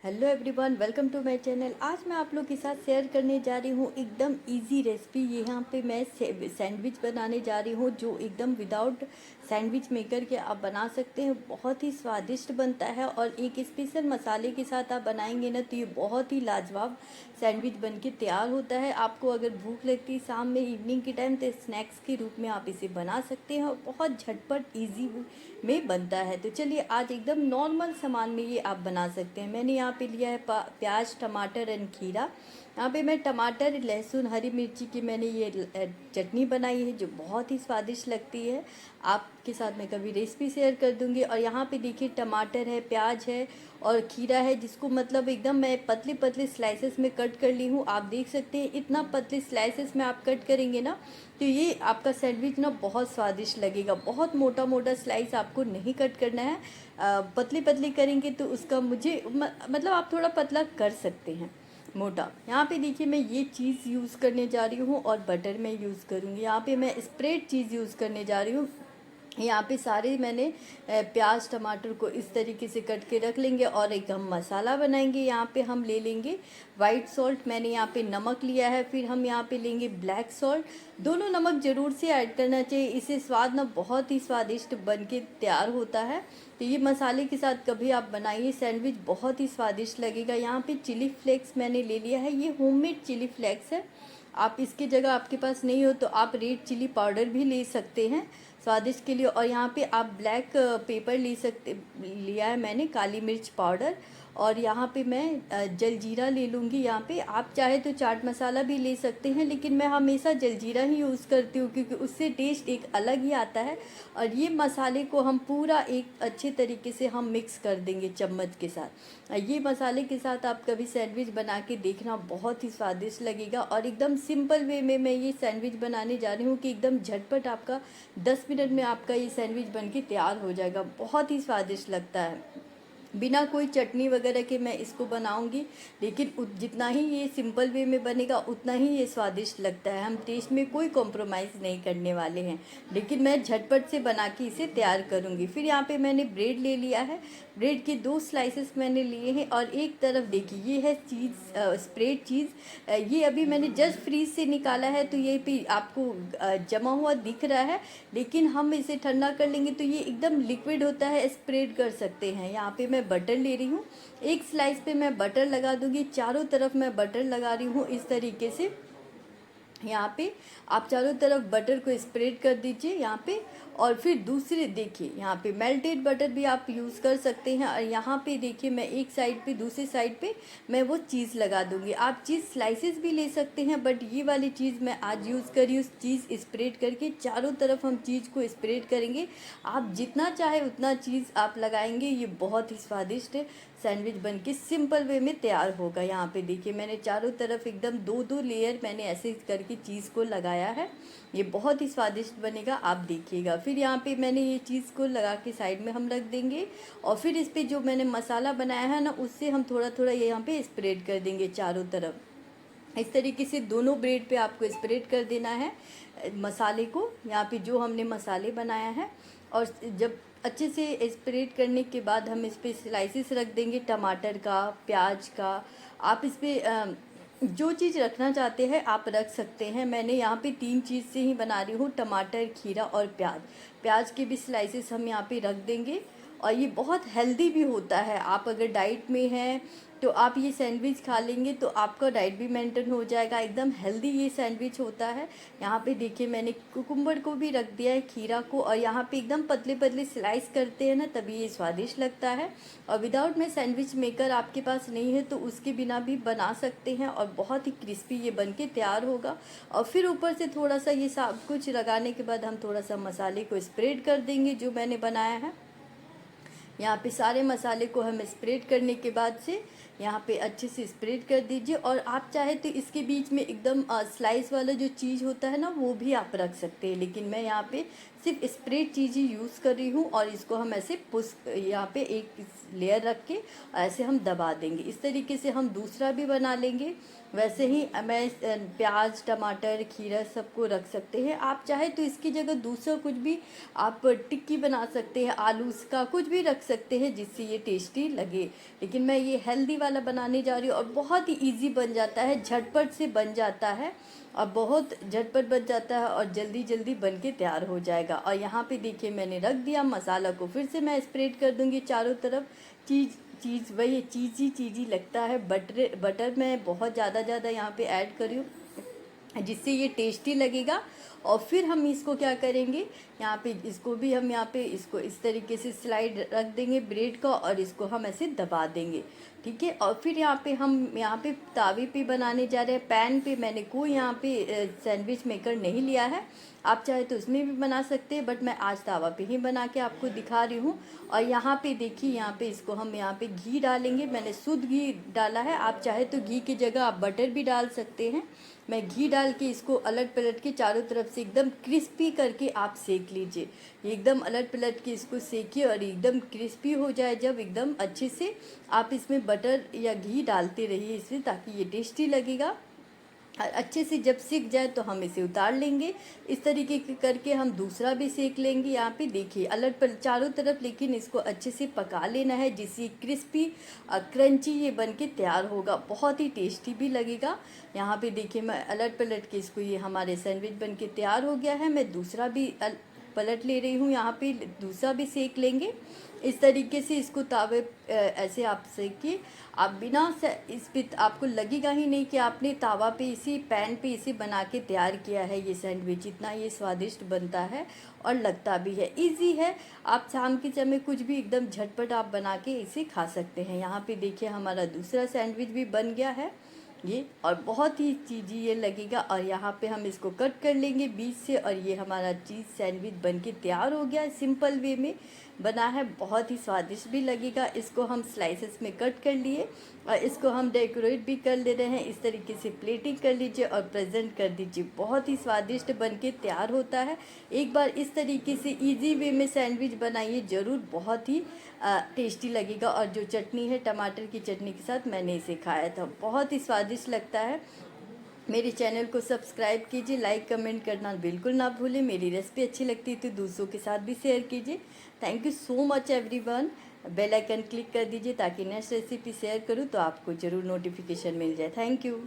Hello everyone, welcome to my channel. आज मैं आप लोग के साथ शेयर करने जा रही हूँ एकदम इजी रेसिपी। यहाँ पे मैं सैंडविच बनाने जा रही हूँ जो एकदम विदाउट सैंडविच मेकर के आप बना सकते हैं। बहुत ही स्वादिष्ट बनता है और एक स्पेशल मसाले के साथ आप बनाएंगे ना तो ये बहुत ही लाजवाब सैंडविच बन के तैयार होता है। आपको अगर भूख लगती है शाम में, इवनिंग के टाइम, तो स्नैक्स के रूप में आप इसे बना सकते हैं और बहुत झटपट ईजी में बनता है। तो चलिए आज एकदम नॉर्मल सामान में ये आप बना सकते हैं। मैंने यहाँ पे लिया है प्याज, टमाटर एंड खीरा। यहाँ पे मैं टमाटर, लहसुन, हरी मिर्ची की मैंने ये चटनी बनाई है जो बहुत ही स्वादिष्ट लगती है। आपके साथ मैं कभी रेसिपी शेयर कर दूंगी। और यहाँ पे देखिए टमाटर है, प्याज है और खीरा है, जिसको मतलब एकदम मैं पतले पतले स्लाइसेस में कट कर ली हूँ। आप देख सकते हैं इतना पतले स्लाइसेस में आप कट करेंगे ना तो ये आपका सैंडविच ना बहुत स्वादिष्ट लगेगा। बहुत मोटा मोटा स्लाइस आपको नहीं कट करना है, पतली पतली करेंगे तो उसका मतलब आप थोड़ा पतला कर सकते हैं मोटा। यहाँ पे देखिए मैं ये चीज़ यूज़ करने जा रही हूँ और बटर में यूज़ करूँगी। यहाँ पे मैं स्प्रेड चीज़ यूज़ करने जा रही हूँ। यहाँ पे सारे मैंने प्याज टमाटर को इस तरीके से कट के रख लेंगे और एक हम मसाला बनाएंगे। यहाँ पे हम ले लेंगे वाइट सॉल्ट, मैंने यहाँ पे नमक लिया है। फिर हम यहाँ पे लेंगे ब्लैक सॉल्ट। दोनों नमक ज़रूर से ऐड करना चाहिए, इससे स्वाद ना बहुत ही स्वादिष्ट बन के तैयार होता है। तो ये मसाले के साथ कभी आप बनाइए, सैंडविच बहुत ही स्वादिष्ट लगेगा। यहाँ पे चिली फ्लेक्स मैंने ले लिया है, ये होममेड चिली फ्लेक्स है। आप इसकी जगह आपके पास नहीं हो तो आप रेड चिली पाउडर भी ले सकते हैं स्वादिष्ट के लिए। और यहाँ पे आप ब्लैक पेपर लिया है मैंने, काली मिर्च पाउडर। और यहाँ पे मैं जलजीरा ले लूँगी। यहाँ पे आप चाहे तो चाट मसाला भी ले सकते हैं, लेकिन मैं हमेशा जलजीरा ही यूज़ करती हूँ क्योंकि उससे टेस्ट एक अलग ही आता है। और ये मसाले को हम पूरा एक अच्छे तरीके से हम मिक्स कर देंगे चम्मच के साथ। ये मसाले के साथ आप कभी सैंडविच बना के देखना, बहुत ही स्वादिष्ट लगेगा। और एकदम सिंपल वे में मैं ये सैंडविच बनाने जा रही हूँ कि एकदम झटपट आपका 10 मिनट में आपका ये सैंडविच बन के तैयार हो जाएगा। बहुत ही स्वादिष्ट लगता है। बिना कोई चटनी वगैरह के मैं इसको बनाऊंगी, लेकिन जितना ही ये सिंपल वे में बनेगा उतना ही ये स्वादिष्ट लगता है। हम टेस्ट में कोई कॉम्प्रोमाइज़ नहीं करने वाले हैं, लेकिन मैं झटपट से बना के इसे तैयार करूंगी। फिर यहाँ पे मैंने ब्रेड ले लिया है, ब्रेड के 2 स्लाइसेस मैंने लिए हैं। और एक तरफ देखिए ये है चीज़, स्प्रेड चीज़। ये अभी मैंने जस्ट फ्रीज से निकाला है तो ये भी आपको जमा हुआ दिख रहा है, लेकिन हम इसे ठंडा कर लेंगे तो ये एकदम लिक्विड होता है, स्प्रेड कर सकते हैं। यहाँ पे मैं बटर ले रही हूँ, एक स्लाइस पे मैं बटर लगा दूंगी। चारों तरफ मैं बटर लगा रही हूँ इस तरीके से। यहाँ पे आप चारों तरफ बटर को स्प्रेड कर दीजिए यहाँ पे। और फिर दूसरे देखिए यहाँ पे मेल्टेड बटर भी आप यूज़ कर सकते हैं। और यहाँ पे देखिए मैं एक साइड पे, दूसरी साइड पे मैं वो चीज़ लगा दूँगी। आप चीज़ स्लाइसेस भी ले सकते हैं, बट ये वाली चीज़ मैं आज यूज़ करी, उस चीज़ स्प्रेड करके चारों तरफ हम चीज़ को स्प्रेड करेंगे। आप जितना चाहे उतना चीज़ आप लगाएंगे, ये बहुत ही स्वादिष्ट सैंडविच बन के सिंपल वे में तैयार होगा। यहाँ पे देखिए मैंने चारों तरफ एकदम 2-2 लेयर मैंने ऐसे करके चीज़ को लगाया है। ये बहुत ही स्वादिष्ट बनेगा, आप देखिएगा। फिर यहाँ पे मैंने ये चीज़ को लगा के साइड में हम रख देंगे। और फिर इस पर जो मैंने मसाला बनाया है ना, उससे हम थोड़ा थोड़ा ये यहाँ पे स्प्रेड कर देंगे चारों तरफ। इस तरीके से दोनों ब्रेड पे आपको स्प्रेड कर देना है मसाले को, यहाँ पे जो हमने मसाले बनाया है। और जब अच्छे से स्प्रेड करने के बाद हम इस पर स्लाइसेस रख देंगे टमाटर का, प्याज का। आप इस पर जो चीज़ रखना चाहते हैं आप रख सकते हैं। मैंने यहाँ पे 3 चीज़ से ही बना रही हूँ, टमाटर, खीरा और प्याज। प्याज के भी स्लाइसेस हम यहाँ पे रख देंगे। और ये बहुत हेल्दी भी होता है। आप अगर डाइट में हैं तो आप ये सैंडविच खा लेंगे तो आपका डाइट भी मेंटेन हो जाएगा। एकदम हेल्दी ये सैंडविच होता है। यहाँ पे देखिए मैंने कुकुम्बर को भी रख दिया है, खीरा को। और यहाँ पे एकदम पतले पतले स्लाइस करते हैं ना, तभी ये स्वादिष्ट लगता है। और विदाउट में सैंडविच मेकर आपके पास नहीं है तो उसके बिना भी बना सकते हैं और बहुत ही क्रिस्पी ये बन के तैयार होगा। और फिर ऊपर से थोड़ा सा ये सब कुछ लगाने के बाद हम थोड़ा सा मसाले को स्प्रेड कर देंगे जो मैंने बनाया है। यहाँ पे सारे मसाले को हम स्प्रेड करने के बाद से यहाँ पे अच्छे से स्प्रेड कर दीजिए। और आप चाहे तो इसके बीच में एकदम स्लाइस वाला जो चीज़ होता है ना, वो भी आप रख सकते हैं, लेकिन मैं यहाँ पे सिर्फ स्प्रेड चीज़ ही यूज़ कर रही हूँ। और इसको हम ऐसे पुश यहाँ पे एक लेयर रख के ऐसे हम दबा देंगे। इस तरीके से हम दूसरा भी बना लेंगे। वैसे ही मैं प्याज, टमाटर, खीरा सबको रख सकते हैं। आप चाहे तो इसकी जगह दूसरा कुछ भी आप टिक्की बना सकते हैं, आलू का कुछ भी रख सकते हैं जिससे ये टेस्टी लगे। लेकिन मैं ये हेल्दी वाला बनाने जा रही हूँ और बहुत ही इजी बन जाता है, झटपट से बन जाता है और बहुत झटपट बन जाता है और जल्दी जल्दी बन के तैयार हो जाएगा। और यहाँ पे देखिए मैंने रख दिया मसाला को, फिर से मैं स्प्रेड कर दूँगी चारों तरफ। चीज़ वही चीज़ी लगता है। बटर मैं बहुत ज़्यादा यहाँ पे ऐड करी हूँ जिससे ये टेस्टी लगेगा। और फिर हम इसको क्या करेंगे, यहाँ पे इसको भी हम यहाँ पे इसको इस तरीके से स्लाइड रख देंगे ब्रेड का और इसको हम ऐसे दबा देंगे, ठीक है। और फिर यहाँ पे हम यहाँ पे तावे पे बनाने जा रहे हैं, पैन पे। मैंने कोई यहाँ पे सैंडविच मेकर नहीं लिया है, आप चाहे तो उसमें भी बना सकते हैं, बट मैं आज तावा पे ही बना के आपको दिखा रही हूँ। और यहाँ पे देखिए, यहाँ पे इसको हम यहाँ पे घी डालेंगे। मैंने शुद्ध घी डाला है, आप चाहे तो घी की जगह आप बटर भी डाल सकते हैं। मैं घी डाल के इसको अलट पलट के चारों तरफ से एकदम क्रिस्पी करके आप सेक लीजिए। एकदम अलट पलट के इसको सेकिए और एकदम क्रिस्पी हो जाए जब एकदम अच्छे से, आप इसमें बटर या घी डालते रहिए इसमें, ताकि ये टेस्टी लगेगा। और अच्छे से जब सीख जाए तो हम इसे उतार लेंगे। इस तरीके के करके हम दूसरा भी सेक लेंगे। यहाँ पे देखिए अलट पलट चारों तरफ, लेकिन इसको अच्छे से पका लेना है जिससे क्रिस्पी क्रंची ये बन के तैयार होगा, बहुत ही टेस्टी भी लगेगा। यहाँ पे देखिए मैं अलट पलट के इसको, ये हमारे सैंडविच बन के तैयार हो गया है। मैं दूसरा भी पलट ले रही हूँ, यहाँ पे दूसरा भी सेक लेंगे। इस तरीके से इसको तावे ऐसे आप सेकिए। आप बिना इस पे आपको लगेगा ही नहीं कि आपने तावा पे इसी पैन पे इसे बना के तैयार किया है। ये सैंडविच इतना ये स्वादिष्ट बनता है और लगता भी है, इजी है। आप शाम के समय कुछ भी एकदम झटपट आप बना के इसे खा सकते हैं। यहाँ पे देखिए हमारा दूसरा सैंडविच भी बन गया है ये, और बहुत ही चीज़ी ये लगेगा। और यहाँ पे हम इसको कट कर लेंगे बीच से, और ये हमारा चीज़ सैंडविच बन के तैयार हो गया। सिंपल वे में बना है, बहुत ही स्वादिष्ट भी लगेगा। इसको हम स्लाइसेस में कट कर लिए और इसको हम डेकोरेट भी कर ले रहे हैं। इस तरीके से प्लेटिंग कर लीजिए और प्रेजेंट कर दीजिए, बहुत ही स्वादिष्ट बन के तैयार होता है। एक बार इस तरीके से इजी वे में सैंडविच बनाइए ज़रूर, बहुत ही टेस्टी लगेगा। और जो चटनी है टमाटर की चटनी के साथ मैंने इसे खाया था, बहुत ही स्वादिष्ट लगता है। मेरे चैनल को सब्सक्राइब कीजिए, लाइक कमेंट करना बिल्कुल ना भूलें। मेरी रेसिपी अच्छी लगती है तो दूसरों के साथ भी शेयर कीजिए। Thank you so much everyone. Bell icon click कर दीजिए ताकि नेक्स्ट रेसिपी शेयर करूँ तो आपको ज़रूर नोटिफिकेशन मिल जाए। Thank you.